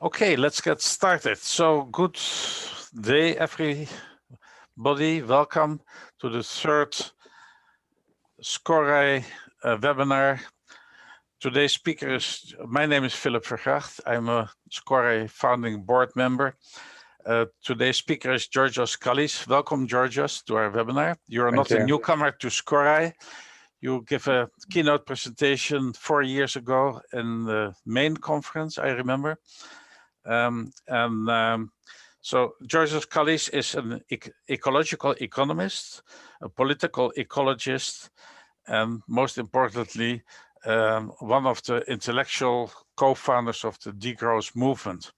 Okay, let's get started. So good day, everybody. Welcome to the third SCORAI webinar. Today's speaker is, my name is Philip Vergracht. I'm a SCORAI founding board member. Today's speaker is Giorgos Kallis. Welcome, Giorgos, to our webinar. You're not a newcomer to SCORAI. You give a keynote presentation 4 years ago in the main conference, I remember. So Giorgos Kallis is an ecological economist, a political ecologist, and most importantly, one of the intellectual co-founders of the Degrowth movement.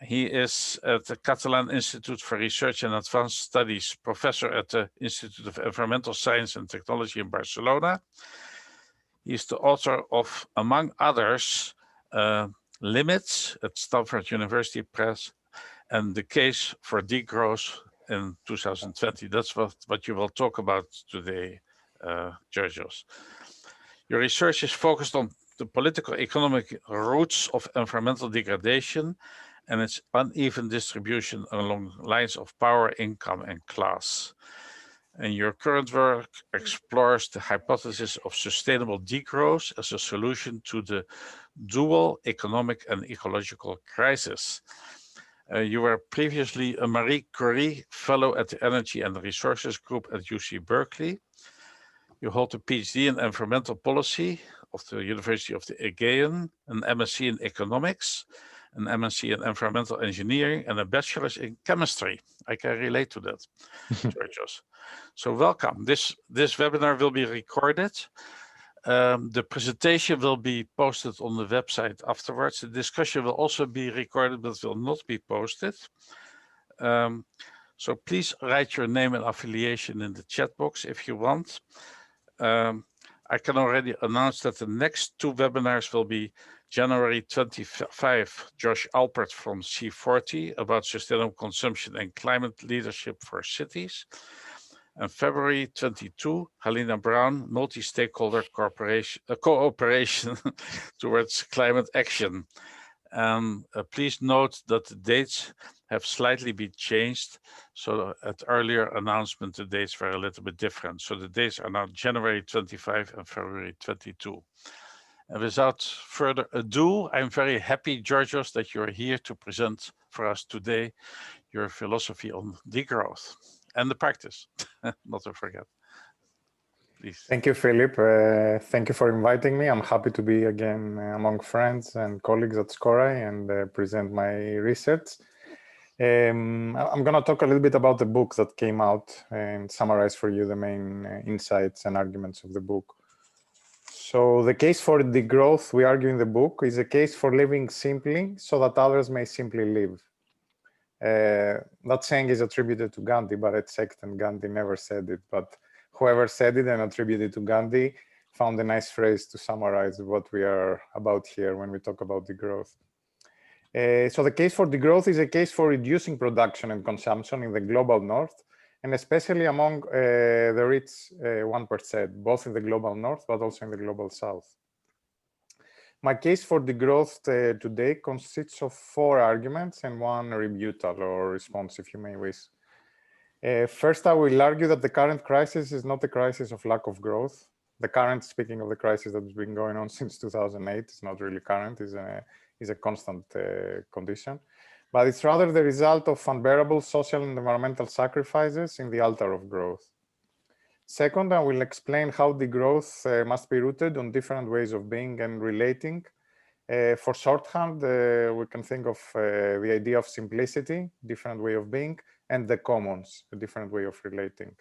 He is at the Catalan Institute for Research and Advanced Studies, professor at the Institute of Environmental Science and Technology in Barcelona. He is the author of, among others, Limits at Stanford University Press, and The Case for Degrowth in 2020. That's what you will talk about today, Giorgos. Your research is focused on the political economic roots of environmental degradation and its uneven distribution along lines of power, income, and class. And your current work explores the hypothesis of sustainable degrowth as a solution to the dual economic and ecological crisis. You were previously a Marie Curie Fellow at the Energy and Resources Group at UC Berkeley. You hold a PhD in environmental policy of the University of the Aegean, an MSc in economics, an MSc in environmental engineering, and a bachelor's in chemistry. I can relate to that, Giorgos. So welcome. This webinar will be recorded. The presentation will be posted on the website afterwards. The discussion will also be recorded, but will not be posted. So please write your name and affiliation in the chat box if you want. I can already announce that the next 2 webinars will be January 25, Josh Alpert from C40 about sustainable consumption and climate leadership for cities. And February 22, Helena Brown, multi-stakeholder cooperation towards climate action. Please note that the dates have slightly been changed. So at earlier announcement, the dates were a little bit different. So the dates are now January 25 and February 22. And without further ado, I'm very happy, Giorgos, that you're here to present for us today your philosophy on degrowth and the practice, not to forget. Please. Thank you, Philip. Thank you for inviting me. I'm happy to be again among friends and colleagues at SCORAI and present my research. I'm going to talk a little bit about the book that came out and summarize for you the main insights and arguments of the book. So the case for degrowth, we argue in the book, is a case for living simply so that others may simply live. That saying is attributed to Gandhi, but it's sect, and Gandhi never said it. But whoever said it and attributed to Gandhi found a nice phrase to summarize what we are about here when we talk about degrowth. So the case for degrowth is a case for reducing production and consumption in the global north, and especially among the rich 1%, both in the global north, but also in the global south. My case for degrowth today consists of 4 arguments and 1 rebuttal or response, if you may wish. First, I will argue that the current crisis is not a crisis of lack of growth. The current, speaking of the crisis that has been going on since 2008, is not really current, is a constant condition. But it's rather the result of unbearable social and environmental sacrifices in the altar of growth. Second, I will explain how degrowth must be rooted on different ways of being and relating. For shorthand, we can think of the idea of simplicity, different way of being, and the commons, a different way of relating.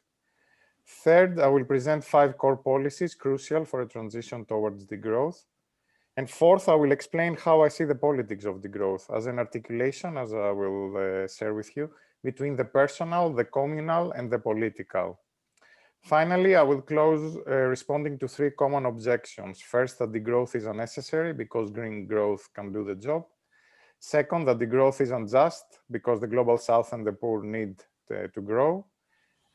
Third, I will present 5 core policies crucial for a transition towards degrowth. And fourth, I will explain how I see the politics of degrowth as an articulation, as I will share with you, between the personal, the communal, and the political. Finally, I will close responding to 3 common objections. First, that degrowth is unnecessary because green growth can do the job. Second, that degrowth is unjust because the global south and the poor need to grow.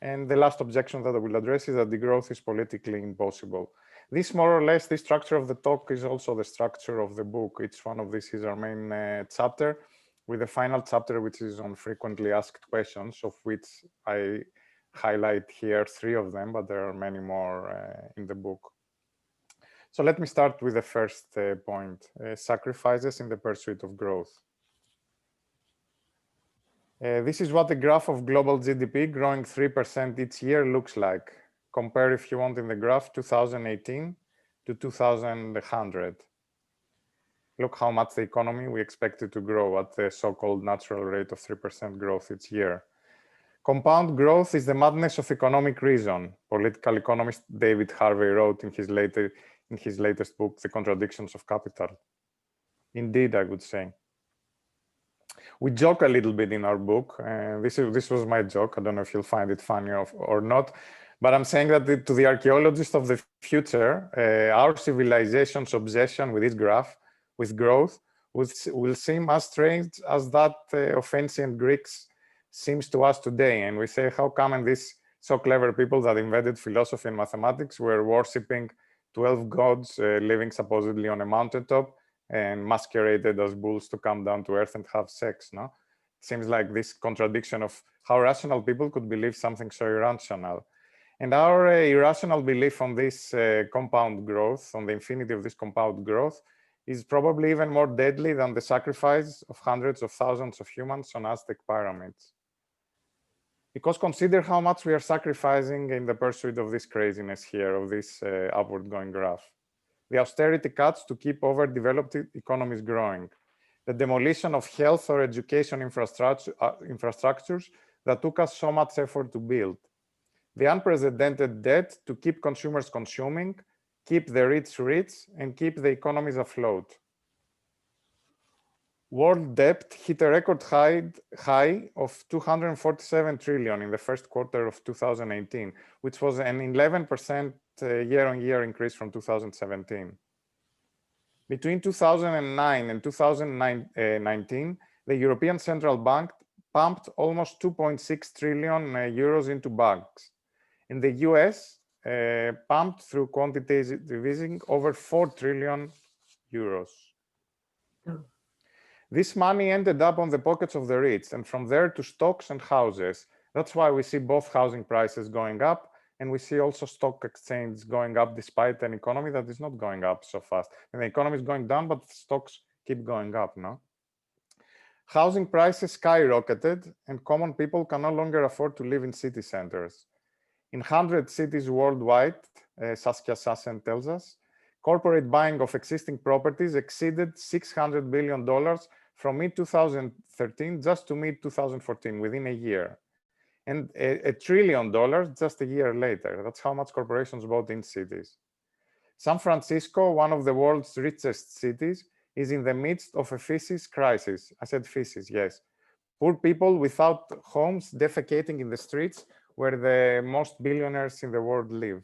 And the last objection that I will address is that degrowth is politically impossible. This more or less, the structure of the talk is also the structure of the book. Each one of these is our main chapter, with the final chapter, which is on frequently asked questions, of which I highlight here 3 of them, but there are many more in the book. So let me start with the first point, sacrifices in the pursuit of growth. This is what the graph of global GDP growing 3% each year looks like. Compare, if you want, in the graph 2018 to 2100. Look how much the economy we expect it to grow at the so-called natural rate of 3% growth each year. Compound growth is the madness of economic reason, political economist David Harvey wrote in his latest book, The Contradictions of Capital. Indeed, I would say. We joke a little bit in our book. This was my joke. I don't know if you'll find it funny or not, but I'm saying that to the archaeologists of the future, our civilization's obsession with this graph, with growth, will seem as strange as that of ancient Greeks seems to us today. And we say, how come these so clever people that invented philosophy and mathematics were worshipping 12 gods living supposedly on a mountaintop and masqueraded as bulls to come down to earth and have sex, no? It seems like this contradiction of how rational people could believe something so irrational. And our irrational belief on this compound growth, on the infinity of this compound growth, is probably even more deadly than the sacrifice of hundreds of thousands of humans on Aztec pyramids. Because consider how much we are sacrificing in the pursuit of this craziness here, of this upward going graph. The austerity cuts to keep overdeveloped economies growing. The demolition of health or education infrastructures that took us so much effort to build. The unprecedented debt to keep consumers consuming, keep the rich rich, and keep the economies afloat. World debt hit a record high of 247 trillion in the first quarter of 2018, which was an 11% year-on-year increase from 2017. Between 2009 and 2019, the European Central Bank pumped almost 2.6 trillion euros into banks. In the US, pumped through quantitative easing over 4 trillion euros. This money ended up on the pockets of the rich, and from there to stocks and houses. That's why we see both housing prices going up, and we see also stock exchange going up despite an economy that is not going up so fast. And the economy is going down, but stocks keep going up, no? Housing prices skyrocketed, and common people can no longer afford to live in city centers. In 100 cities worldwide, Saskia Sassen tells us, corporate buying of existing properties exceeded $600 billion from mid-2013 just to mid-2014, within a year. And $1 trillion just a year later. That's how much corporations bought in cities. San Francisco, one of the world's richest cities, is in the midst of a feces crisis. I said feces, yes. Poor people without homes defecating in the streets where the most billionaires in the world live.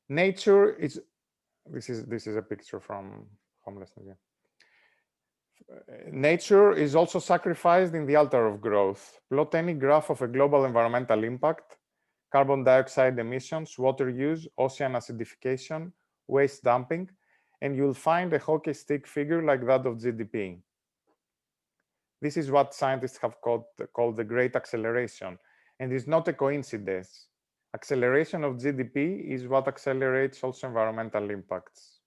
Nature is, this is a picture from homelessness. Yeah. Nature is also sacrificed in the altar of growth. Plot any graph of a global environmental impact, carbon dioxide emissions, water use, ocean acidification, waste dumping, and you'll find a hockey stick figure like that of GDP. This is what scientists have called the Great Acceleration, and it's not a coincidence. Acceleration of GDP is what accelerates also environmental impacts.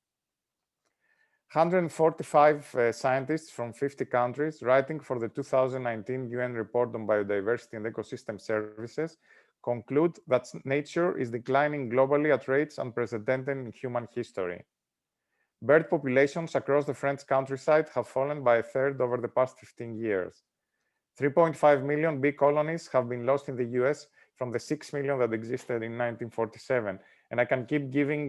145 scientists from 50 countries writing for the 2019 UN report on biodiversity and ecosystem services conclude that nature is declining globally at rates unprecedented in human history. Bird populations across the French countryside have fallen by a third over the past 15 years. 3.5 million bee colonies have been lost in the US from the 6 million that existed in 1947. And I can keep giving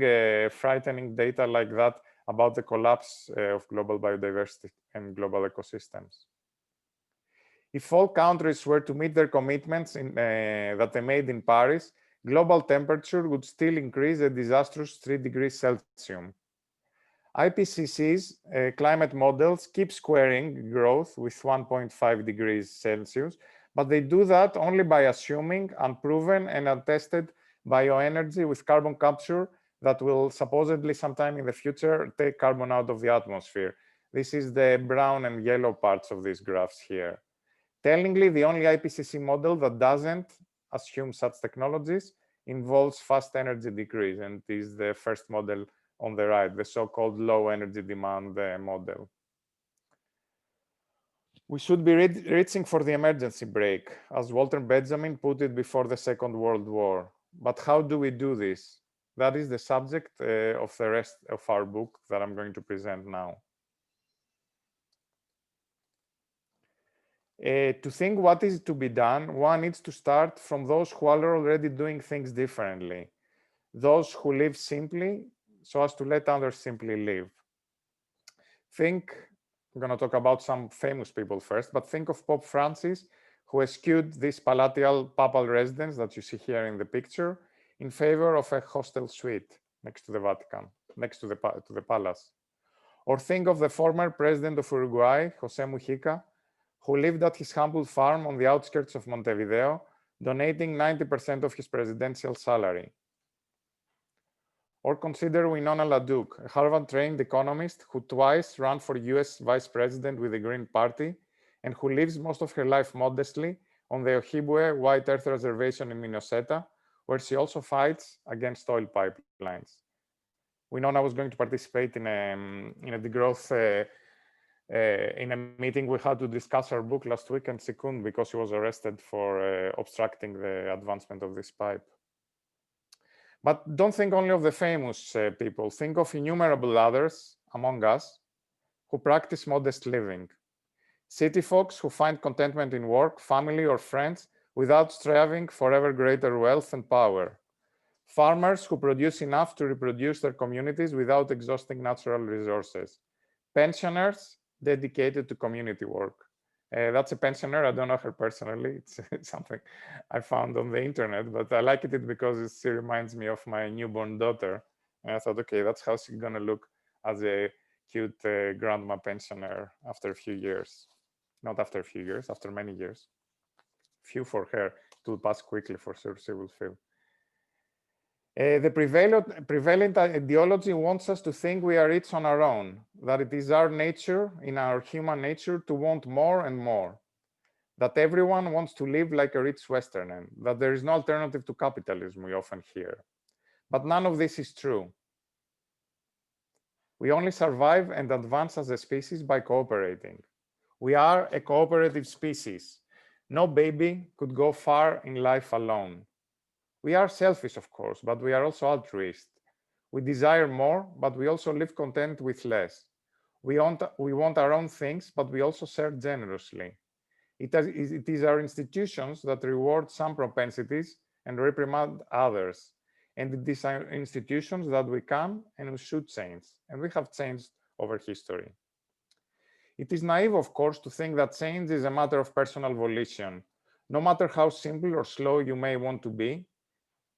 frightening data like that about the collapse of global biodiversity and global ecosystems. If all countries were to meet their commitments that they made in Paris, global temperature would still increase a disastrous 3 degrees Celsius. IPCC's climate models keep squaring growth with 1.5 degrees Celsius, but they do that only by assuming unproven and untested bioenergy with carbon capture that will supposedly sometime in the future take carbon out of the atmosphere. This is the brown and yellow parts of these graphs here. Tellingly, the only IPCC model that doesn't assume such technologies involves fast energy decrease, and is the first model on the right, the so-called low energy demand model. We should be reaching for the emergency brake, as Walter Benjamin put it before the Second World War. But how do we do this? That is the subject of the rest of our book that I'm going to present now. To think what is to be done, one needs to start from those who are already doing things differently, those who live simply so as to let others simply live. I'm going to talk about some famous people first, but think of Pope Francis, who eschewed this palatial papal residence that you see here in the picture in favor of a hostel suite next to the Vatican, next to the palace. Or think of the former president of Uruguay, José Mujica, who lived at his humble farm on the outskirts of Montevideo, donating 90% of his presidential salary. Or consider Winona LaDuke, a Harvard-trained economist who twice ran for US vice president with the Green Party and who lives most of her life modestly on the Ojibwe White Earth Reservation in Minnesota, where she also fights against oil pipelines. Winona was going to participate in a Degrowth in a meeting we had to discuss our book last week, and she couldn't because she was arrested for obstructing the advancement of this pipe. But don't think only of the famous people. Think of innumerable others among us who practice modest living. City folks who find contentment in work, family, or friends without striving for ever greater wealth and power. Farmers who produce enough to reproduce their communities without exhausting natural resources. Pensioners dedicated to community work. That's a pensioner. I don't know her personally. It's something I found on the internet, but I like it because she reminds me of my newborn daughter. And I thought, okay, that's how she's gonna look as a cute grandma pensioner after a few years. Not after a few years, after many years. Few for her. It will pass quickly for sure, she will feel. The prevalent ideology wants us to think we are rich on our own, that it is our nature, in our human nature, to want more and more, that everyone wants to live like a rich Westerner, that there is no alternative to capitalism, we often hear. But none of this is true. We only survive and advance as a species by cooperating. We are a cooperative species. No baby could go far in life alone. We are selfish, of course, but we are also altruist. We desire more, but we also live content with less. We want our own things, but we also share generously. It is our institutions that reward some propensities and reprimand others. And it is our institutions that we can and we should change. And we have changed over history. It is naive, of course, to think that change is a matter of personal volition. No matter how simple or slow you may want to be,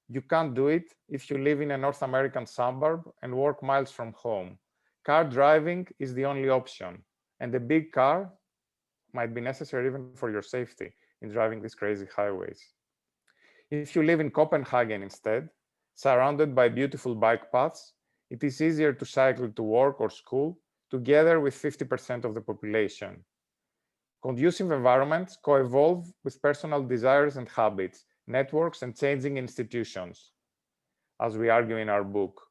you can't do it if you live in a North American suburb and work miles from home. Car driving is the only option, and a big car might be necessary even for your safety in driving these crazy highways. If you live in Copenhagen instead, surrounded by beautiful bike paths, it is easier to cycle to work or school together with 50% of the population. Conducive environments co-evolve with personal desires and habits, networks, and changing institutions, as we argue in our book.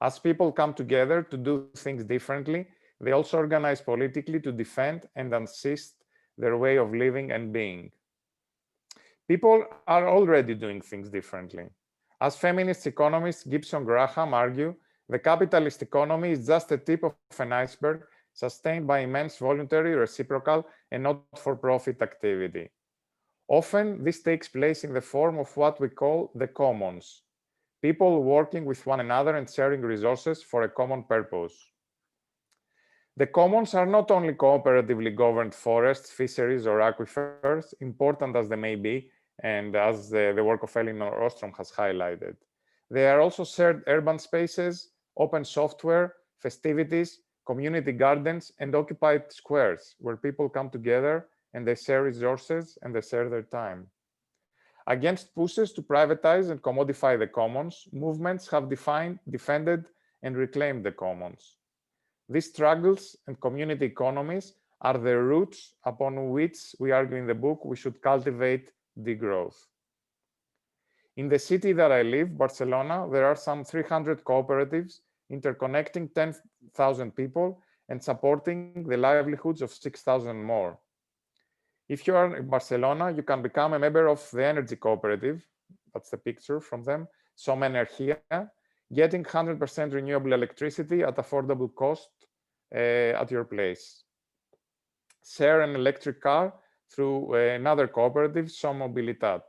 As people come together to do things differently, they also organize politically to defend and assist their way of living and being. People are already doing things differently. As feminist economists Gibson Graham argue, the capitalist economy is just the tip of an iceberg sustained by immense voluntary, reciprocal, and not-for-profit activity. Often, this takes place in the form of what we call the commons, people working with one another and sharing resources for a common purpose. The commons are not only cooperatively governed forests, fisheries, or aquifers, important as they may be, and as the work of Elinor Ostrom has highlighted. They are also shared urban spaces, open software, festivities, community gardens, and occupied squares where people come together and they share resources and they share their time. Against pushes to privatize and commodify the commons, movements have defended, and reclaimed the commons. These struggles and community economies are the roots upon which we argue in the book we should cultivate degrowth. In the city that I live, Barcelona, there are some 300 cooperatives interconnecting 10,000 people and supporting the livelihoods of 6,000 more. If you are in Barcelona, you can become a member of the energy cooperative. That's the picture from them, Som Energia, getting 100% renewable electricity at affordable cost at your place. Share an electric car through another cooperative, Som Mobilitat.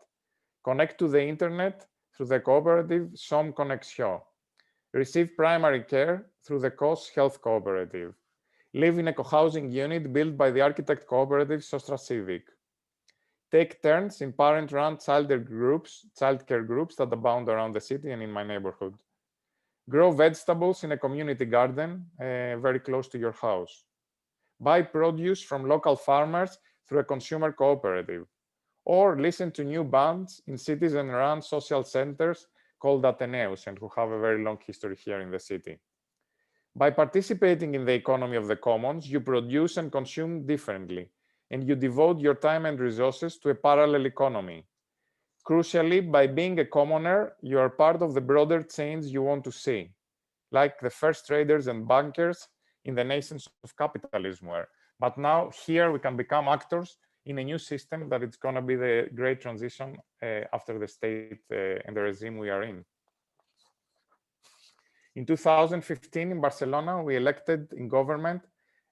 Connect to the internet through the cooperative Som Connexió. Receive primary care through the COS Health Cooperative. Live in a co-housing unit built by the architect cooperative Sostra Civic. Take turns in parent-run childcare groups that abound around the city and in my neighborhood. Grow vegetables in a community garden very close to your house. Buy produce from local farmers through a consumer cooperative. Or listen to new bands in citizen-run social centers called Ateneus and who have a very long history here in the city. By participating in the economy of the commons, you produce and consume differently, and you devote your time and resources to a parallel economy. Crucially, by being a commoner, you are part of the broader change you want to see, like the first traders and bankers in the nations of capitalism were. But now here we can become actors in a new system that it's going to be the great transition after the state and the regime we are in. In 2015, in Barcelona, we elected in government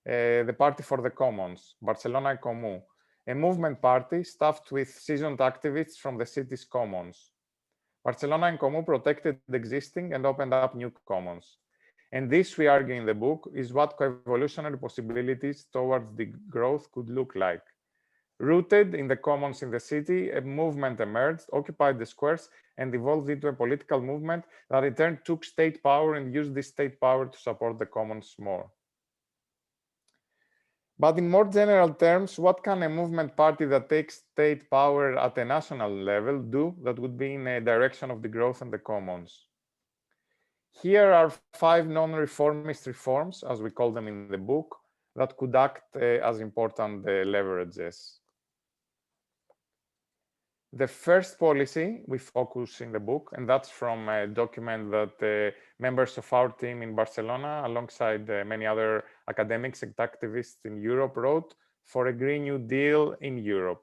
the Party for the Commons, Barcelona en Comú, a movement party staffed with seasoned activists from the city's commons. Barcelona en Comú protected the existing and opened up new commons. And this, we argue in the book, is what coevolutionary possibilities towards the growth could look like. Rooted in the commons in the city, a movement emerged, occupied the squares, and evolved into a political movement that in turn took state power and used this state power to support the commons more. But in more general terms, what can a movement party that takes state power at a national level do that would be in a direction of the growth and the commons? Here are 5 non-reformist reforms, as we call them in the book, that could act as important leverages. The first policy we focus in the book, and that's from a document that members of our team in Barcelona, alongside many other academics and activists in Europe, wrote for a Green New Deal in Europe.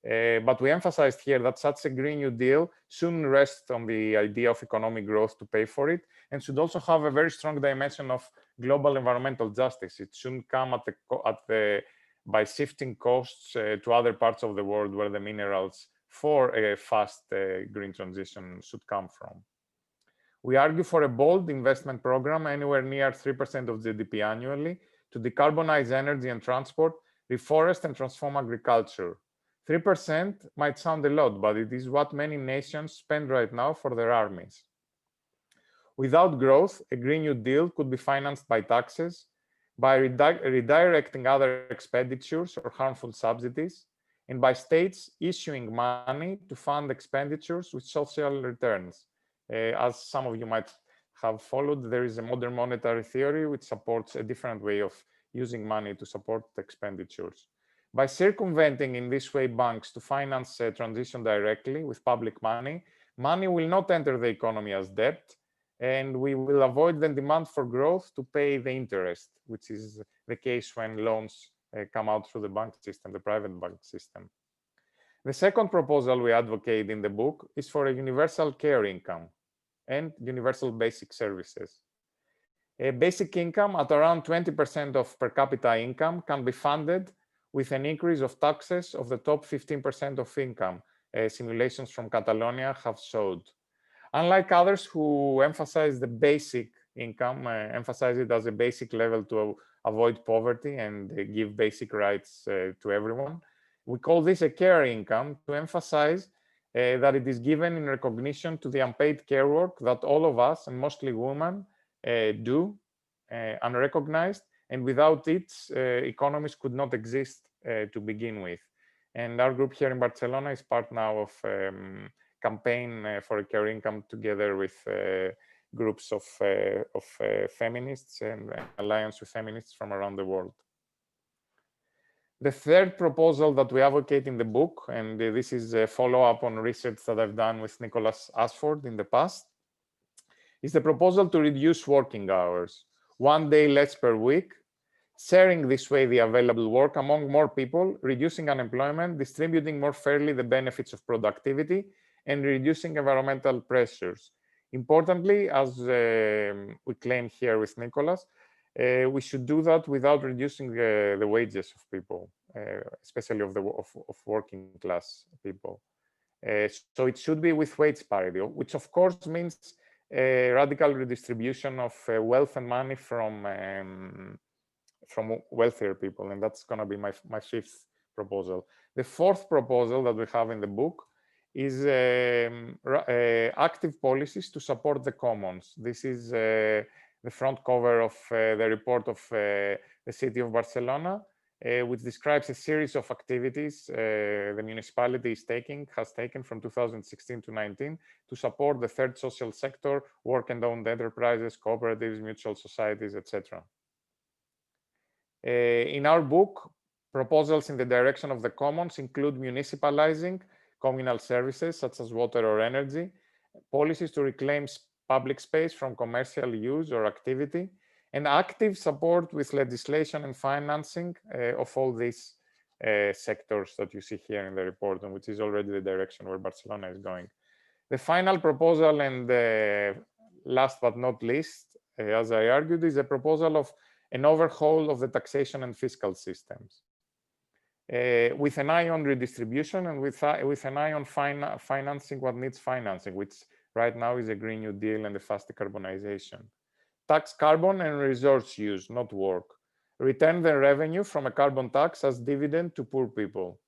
But we emphasized here that such a Green New Deal shouldn't rest on the idea of economic growth to pay for it, and should also have a very strong dimension of global environmental justice. It shouldn't come by shifting costs to other parts of the world where the minerals for a fast green transition should come from. We argue for a bold investment program anywhere near 3% of GDP annually to decarbonize energy and transport, reforest and transform agriculture. 3% might sound a lot, but it is what many nations spend right now for their armies. Without growth, a Green New Deal could be financed by taxes, by redirecting other expenditures or harmful subsidies, and by states issuing money to fund expenditures with social returns. As some of you might have followed, there is a modern monetary theory which supports a different way of using money to support expenditures. By circumventing in this way banks to finance transition directly with public money, money will not enter the economy as debt, and we will avoid the demand for growth to pay the interest, which is the case when loans come out through the bank system, the private bank system. The second proposal we advocate in the book is for a universal care income and universal basic services. A basic income at around 20% of per capita income can be funded with an increase of taxes of the top 15% of income. Simulations from Catalonia have showed. Unlike others who emphasize the basic income, emphasize it as a basic level to avoid poverty and give basic rights to everyone, we call this a care income to emphasize that it is given in recognition to the unpaid care work that all of us, and mostly women, do unrecognized, and without it, economies could not exist to begin with. And our group here in Barcelona is part now of campaign for a care income, together with groups of feminists and alliance with feminists from around the world. The third proposal that we advocate in the book, and this is a follow-up on research that I've done with Nicholas Ashford in the past, is the proposal to reduce working hours, 1 day less per week, sharing this way the available work among more people, reducing unemployment, distributing more fairly the benefits of productivity, and reducing environmental pressures. Importantly, as we claim here with Nicholas, we should do that without reducing the wages of people, especially of working class people. So it should be with wage parity, which of course means radical redistribution of wealth and money from wealthier people, and that's going to be my fifth proposal. The fourth proposal that we have in the book is active policies to support the commons. This is the front cover of the report of the city of Barcelona, which describes a series of activities the municipality has taken from 2016 to 19 to support the third social sector, work and owned enterprises, cooperatives, mutual societies, etc. In our book, proposals in the direction of the commons include municipalizing communal services such as water or energy, policies to reclaim public space from commercial use or activity, and active support with legislation and financing of all these sectors that you see here in the report, and which is already the direction where Barcelona is going. The final proposal, and last but not least, as I argued, is a proposal of an overhaul of the taxation and fiscal systems, with an eye on redistribution and with an eye on financing what needs financing, which right now is a Green New Deal and a fast decarbonization. Tax carbon and resource use, not work. Return the revenue from a carbon tax as dividend to poor people.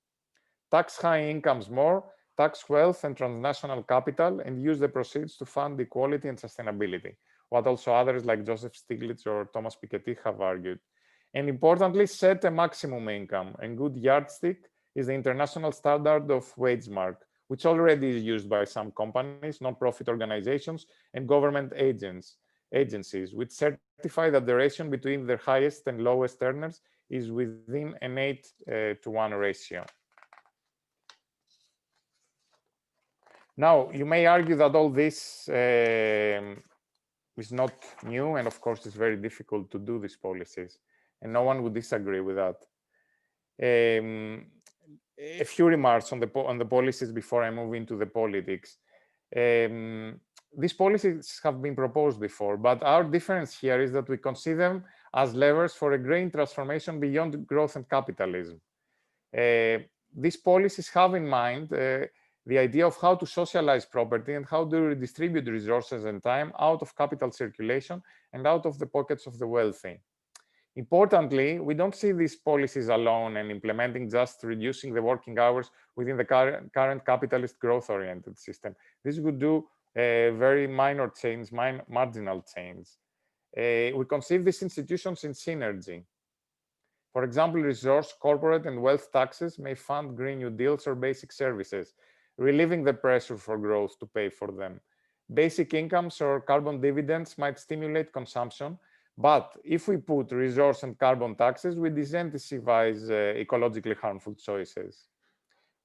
Tax high incomes more, tax wealth and transnational capital, and use the proceeds to fund equality and sustainability, what also others like Joseph Stiglitz or Thomas Piketty have argued. And importantly, set a maximum income. And good yardstick is the international standard of wage mark, which already is used by some companies, non-profit organizations, and government agencies, which certify that the ratio between their highest and lowest earners is within an 8-to-1 ratio. Now, you may argue that all this is not new, and of course, it's very difficult to do these policies, and no one would disagree with that. A few remarks on the policies before I move into the politics. These policies have been proposed before, but our difference here is that we consider them as levers for a green transformation beyond growth and capitalism. These policies have in mind the idea of how to socialize property and how to redistribute resources and time out of capital circulation and out of the pockets of the wealthy. Importantly, we don't see these policies alone and implementing just reducing the working hours within the current capitalist growth-oriented system. This would do very minor change, marginal change. We conceive these institutions in synergy. For example, resource, corporate, and wealth taxes may fund Green New Deals or basic services, relieving the pressure for growth to pay for them. Basic incomes or carbon dividends might stimulate consumption, but if we put resource and carbon taxes, we disincentivize ecologically harmful choices.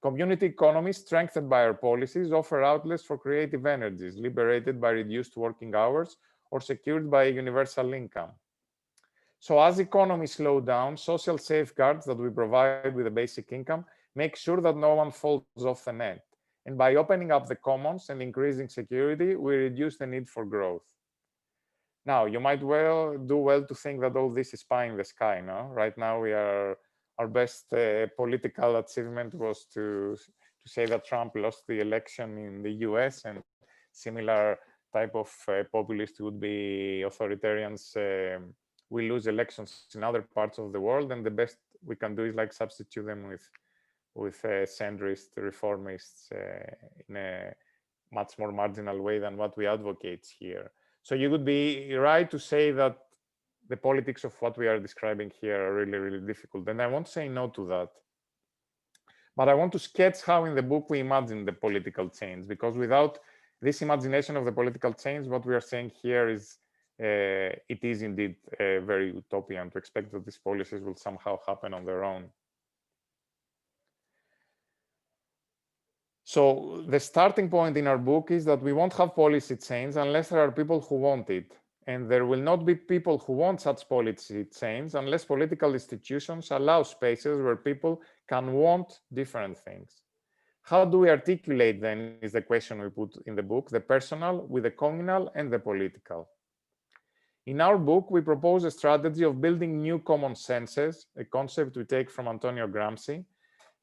Community economies strengthened by our policies offer outlets for creative energies, liberated by reduced working hours or secured by a universal income. So as economies slow down, social safeguards that we provide with a basic income make sure that no one falls off the net. And by opening up the commons and increasing security, we reduce the need for growth. Now, you might do well to think that all this is pie in the sky, no? Right now, our best political achievement was to say that Trump lost the election in the US, and similar type of populist would be authoritarians will lose elections in other parts of the world, and the best we can do is like substitute them with centrist reformists in a much more marginal way than what we advocate here. So you would be right to say that the politics of what we are describing here are really, really difficult, and I won't say no to that. But I want to sketch how in the book we imagine the political change, because without this imagination of the political change, what we are saying here is it is indeed very utopian to expect that these policies will somehow happen on their own. So the starting point in our book is that we won't have policy change unless there are people who want it. And there will not be people who want such policy change unless political institutions allow spaces where people can want different things. How do we articulate then is the question we put in the book, the personal with the communal and the political. In our book, we propose a strategy of building new common senses, a concept we take from Antonio Gramsci,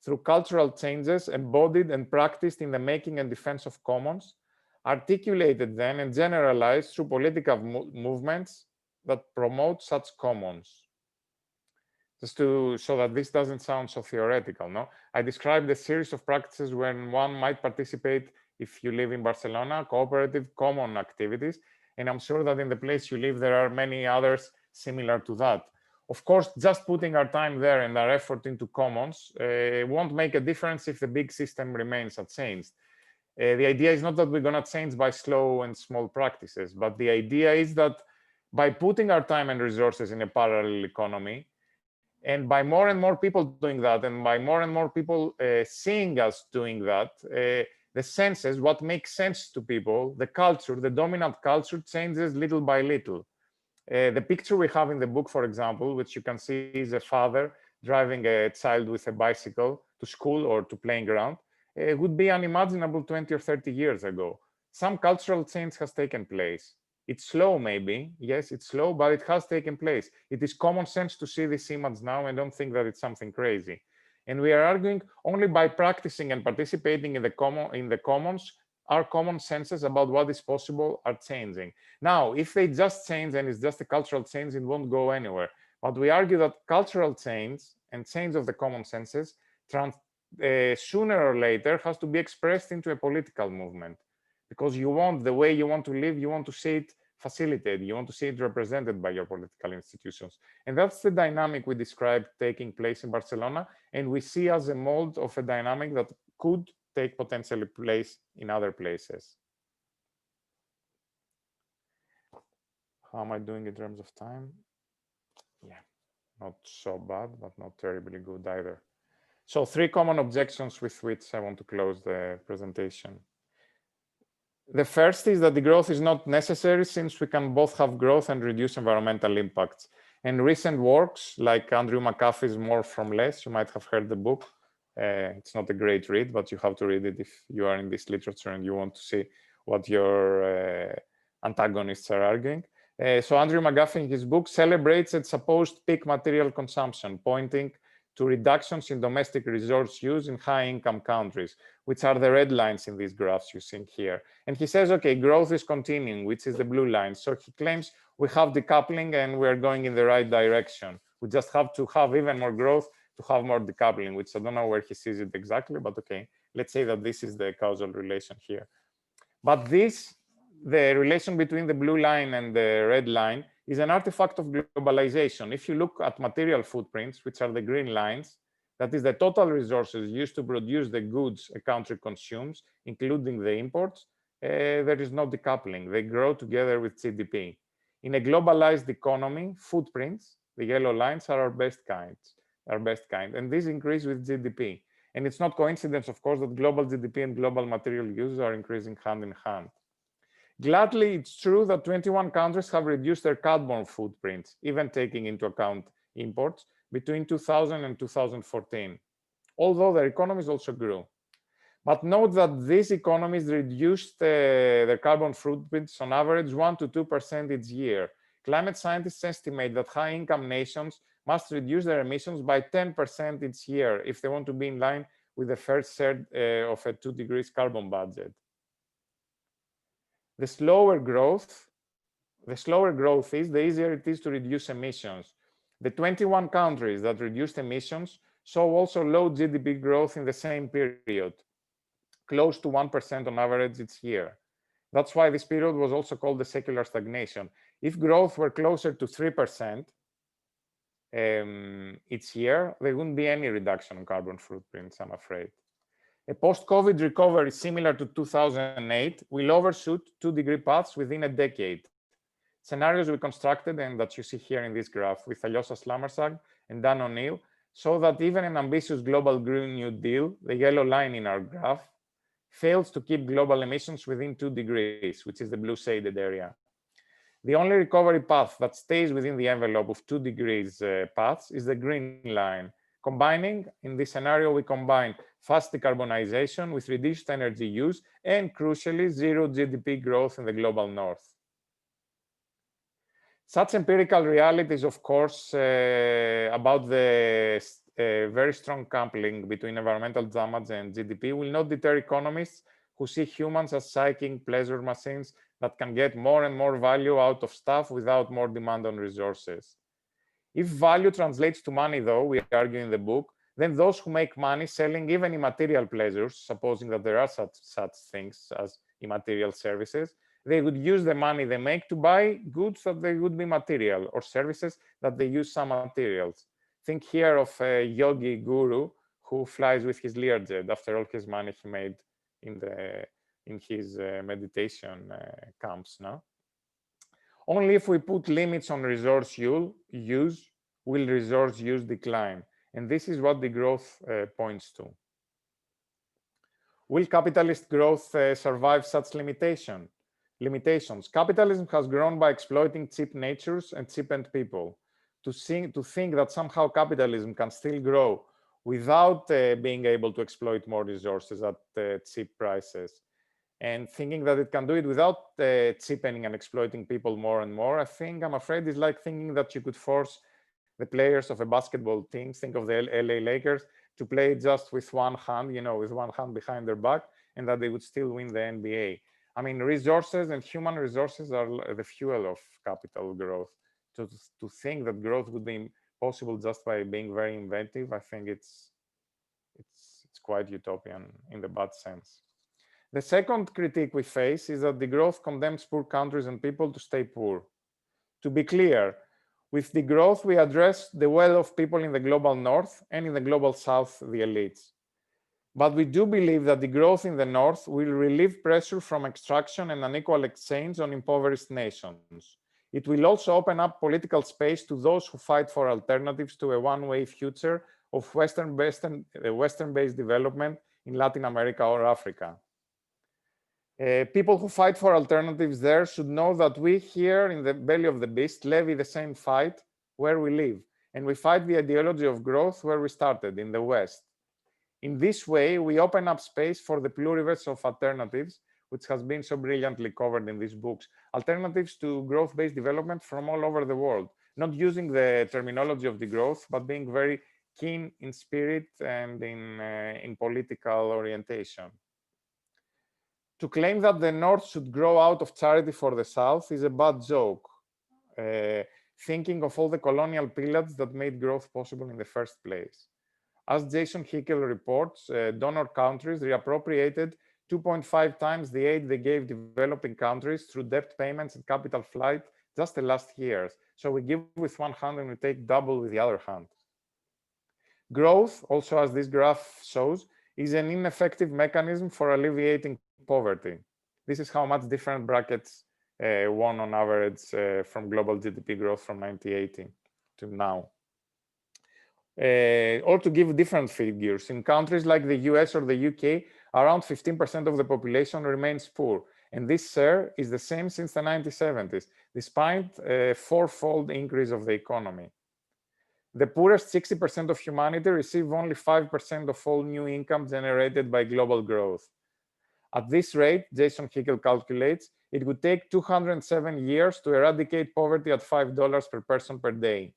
through cultural changes embodied and practiced in the making and defense of commons, articulated then and generalized through political movements that promote such commons. Just so that this doesn't sound so theoretical, no? I described a series of practices when one might participate if you live in Barcelona, cooperative common activities, and I'm sure that in the place you live, there are many others similar to that. Of course, just putting our time there and our effort into commons won't make a difference if the big system remains unchanged. The idea is not that we're going to change by slow and small practices, but the idea is that by putting our time and resources in a parallel economy, and by more and more people doing that, and by more and more people seeing us doing that, the senses, what makes sense to people, the culture, the dominant culture changes little by little. The picture we have in the book, for example, which you can see is a father driving a child with a bicycle to school or to playing ground, would be unimaginable 20 or 30 years ago. Some cultural change has taken place. It's slow, maybe. Yes, it's slow, but it has taken place. It is common sense to see this image now and don't think that it's something crazy. And we are arguing only by practicing and participating in the commons, our common senses about what is possible are changing. Now, if they just change and it's just a cultural change, it won't go anywhere. But we argue that cultural change and change of the common senses sooner or later has to be expressed into a political movement, because you want the way you want to live, you want to see it facilitated, you want to see it represented by your political institutions. And that's the dynamic we described taking place in Barcelona, and we see as a mold of a dynamic that could take potentially place in other places. How am I doing in terms of time? Yeah, not so bad, but not terribly good either. So 3 common objections with which I want to close the presentation. The first is that the growth is not necessary, since we can both have growth and reduce environmental impacts. And recent works like Andrew McAfee's More from Less, you might have heard the book. It's not a great read, but you have to read it if you are in this literature and you want to see what your antagonists are arguing. So Andrew McAfee in his book celebrates its supposed peak material consumption, pointing to reductions in domestic resource use in high-income countries, which are the red lines in these graphs you see here. And he says, okay, growth is continuing, which is the blue line. So he claims we have decoupling and we're going in the right direction. We just have to have even more growth to have more decoupling, which I don't know where he sees it exactly, but okay, let's say that this is the causal relation here. But this, the relation between the blue line and the red line, is an artifact of globalization. If you look at material footprints, which are the green lines, that is the total resources used to produce the goods a country consumes, including the imports, there is no decoupling. They grow together with GDP. In a globalized economy, footprints, the yellow lines, are our best kind, and these increase with GDP. And it's not coincidence, of course, that global GDP and global material use are increasing hand in hand. Gladly, it's true that 21 countries have reduced their carbon footprints, even taking into account imports, between 2000 and 2014, although their economies also grew. But note that these economies reduced their carbon footprints on average 1 to 2% each year. Climate scientists estimate that high-income nations must reduce their emissions by 10% each year if they want to be in line with the first third of a 2 degrees carbon budget. The slower growth is, the easier it is to reduce emissions. The 21 countries that reduced emissions saw also low GDP growth in the same period, close to 1% on average each year. That's why this period was also called the secular stagnation. If growth were closer to 3%, each year, there wouldn't be any reduction in carbon footprints, I'm afraid. A post-COVID recovery similar to 2008 will overshoot 2-degree paths within a decade. Scenarios we constructed and that you see here in this graph with Alyosha Slamarsag and Dan O'Neill show that even an ambitious global Green New Deal, the yellow line in our graph, fails to keep global emissions within 2 degrees, which is the blue shaded area. The only recovery path that stays within the envelope of 2 degrees paths is the green line. Combining, in this scenario, we combine fast decarbonization with reduced energy use and, crucially, zero GDP growth in the global north. Such empirical reality is, of course, about the very strong coupling between environmental damage and GDP will not deter economists who see humans as psyching pleasure machines that can get more and more value out of stuff without more demand on resources. If value translates to money, though, we argue in the book, then those who make money selling even immaterial pleasures, supposing that there are such things as immaterial services, they would use the money they make to buy goods that they would be material or services that they use some materials. Think here of a yogi guru who flies with his Learjet after all his money he made in his meditation camps. No? Only if we put limits on resource use will resource use decline. And this is what Degrowth points to. Will capitalist growth survive such limitations? Capitalism has grown by exploiting cheap natures and cheapened people. To think that somehow capitalism can still grow without being able to exploit more resources at cheap prices, and thinking that it can do it without cheapening and exploiting people more and more, I'm afraid is like thinking that you could force the players of a basketball team, think of the LA Lakers, to play just with one hand, with one hand behind their back, and that they would still win the NBA. I mean, resources and human resources are the fuel of capital growth. To think that growth would be possible just by being very inventive, I think it's quite utopian in the bad sense. The second critique we face is that Degrowth condemns poor countries and people to stay poor. To be clear, with Degrowth, we address the well-off people in the global north and in the global south, the elites. But we do believe that the growth in the north will relieve pressure from extraction and unequal exchange on impoverished nations. It will also open up political space to those who fight for alternatives to a one-way future of Western-based development in Latin America or Africa. People who fight for alternatives there should know that we here in the belly of the beast levy the same fight where we live, and we fight the ideology of growth where we started, in the West. In this way, we open up space for the pluriverse of alternatives, which has been so brilliantly covered in these books. Alternatives to growth-based development from all over the world, not using the terminology of degrowth, but being very keen in spirit and in political orientation. To claim that the North should grow out of charity for the South is a bad joke, thinking of all the colonial pillage that made growth possible in the first place. As Jason Hickel reports, donor countries reappropriated 2.5 times the aid they gave developing countries through debt payments and capital flight just the last years. So we give with one hand and we take double with the other hand. Growth, also as this graph shows, is an ineffective mechanism for alleviating poverty. This is how much different brackets won on average from global GDP growth from 1980 to now. Or to give different figures, in countries like the US or the UK, around 15% of the population remains poor. And this share is the same since the 1970s, despite a fourfold increase of the economy. The poorest 60% of humanity receive only 5% of all new income generated by global growth. At this rate, Jason Hickel calculates, it would take 207 years to eradicate poverty at $5 per person per day.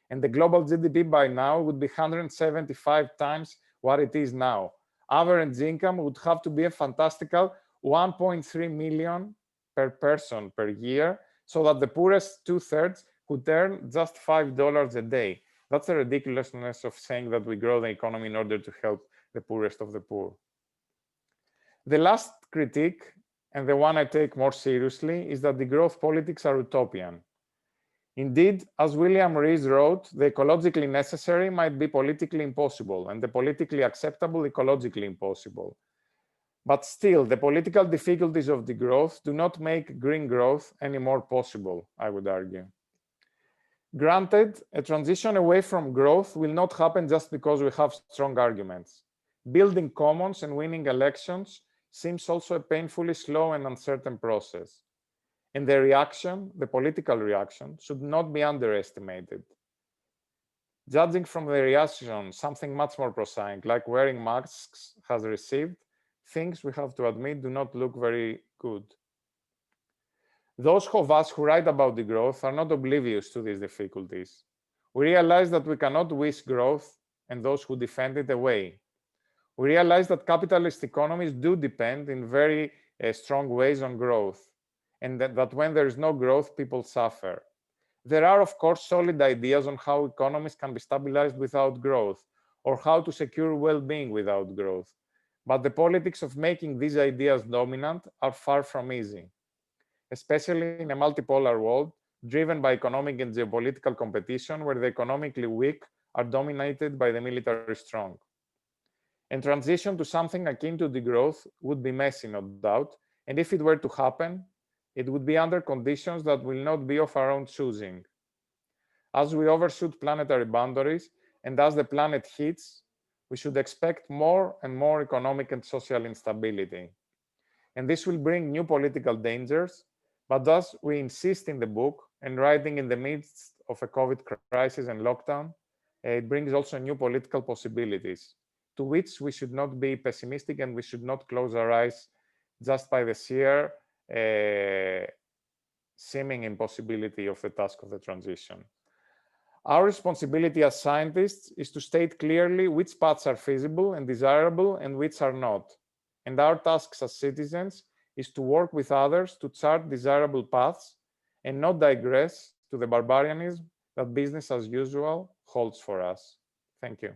And the global GDP by now would be 175 times what it is now. Average income would have to be a fantastical 1.3 million per person per year, so that the poorest two-thirds could earn just $5 a day. That's the ridiculousness of saying that we grow the economy in order to help the poorest of the poor. The last critique, and the one I take more seriously, is that the growth politics are utopian. Indeed, as William Rees wrote, the ecologically necessary might be politically impossible, and the politically acceptable ecologically impossible. But still, the political difficulties of degrowth do not make green growth any more possible, I would argue. Granted, a transition away from growth will not happen just because we have strong arguments. Building commons and winning elections seems also a painfully slow and uncertain process. And the reaction, the political reaction, should not be underestimated. Judging from the reaction, something much more prosaic, like wearing masks, has received, things, we have to admit, do not look very good. Those of us who write about degrowth are not oblivious to these difficulties. We realize that we cannot wish growth and those who defend it away. We realize that capitalist economies do depend in very strong ways on growth, and that when there is no growth, people suffer. There are, of course, solid ideas on how economies can be stabilized without growth, or how to secure well-being without growth. But the politics of making these ideas dominant are far from easy, especially in a multipolar world driven by economic and geopolitical competition, where the economically weak are dominated by the military strong. And transition to something akin to degrowth would be messy, no doubt, and if it were to happen, it would be under conditions that will not be of our own choosing. As we overshoot planetary boundaries, and as the planet heats, we should expect more and more economic and social instability. And this will bring new political dangers, but as we insist in the book, and writing in the midst of a COVID crisis and lockdown, it brings also new political possibilities, to which we should not be pessimistic, and we should not close our eyes just by the sheer seeming impossibility of the task of the transition. Our responsibility as scientists is to state clearly which paths are feasible and desirable and which are not. And our tasks as citizens is to work with others to chart desirable paths and not digress to the barbarianism that business as usual holds for us. Thank you.